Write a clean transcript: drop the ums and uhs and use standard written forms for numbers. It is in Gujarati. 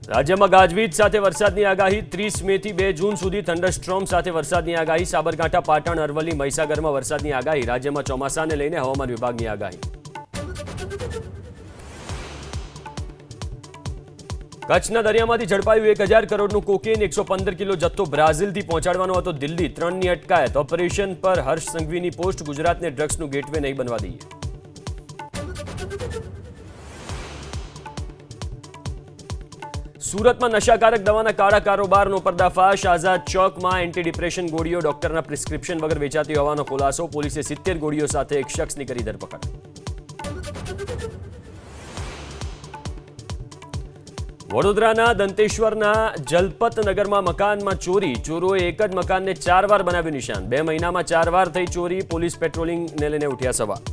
રાજ્યમાં ગાજવીજ સાથે વરસાદની આગાહી 30 મેથી 2 જૂન સુધી થંડરસ્ટ્રોમ સાથે વરસાદની આગાહી સાબરકાંઠા પાટણ અરવલ્લી મહીસાગરમાં વરસાદની આગાહી રાજ્યમાં ચોમાસાને લઈને હવામાન વિભાગની આગાહી કચ્છના દરિયામાંથી ઝડપાયું 1000 કરોડનું કોકેન 115 કિલો જથ્થો બ્રાઝિલથી પહોંચાડવાનો હતો દિલ્હી 3ની અટકાયત ઓપરેશન પર હર્ષ સંઘવીની પોસ્ટ ગુજરાતને ડ્રગ્સનું ગેટવે નહીં બનવા દઈએ સુરતમાં નશાકારક દવાના કાળા કારોબારનો પર્દાફાશ આઝાદ ચોકમાં એન્ટી ડિપ્રેશન ગોળીઓ ડોક્ટરના પ્રિસ્ક્રિપ્શન વગર વેચાતી હોવાનો ખુલાસો પોલીસે 70 ગોળીઓ સાથે એક શખ્સની કરી ધરપકડ વડોદરાના દંતેશ્વરના જલપત નગરમાં મકાનમાં ચોરી ચોરોએ એક જ મકાનને 4 વાર બનાવ્યું નિશાન 2 મહિનામાં 4 વાર થઈ ચોરી પોલીસ પેટ્રોલિંગને લઈને ઉઠ્યા સવાલ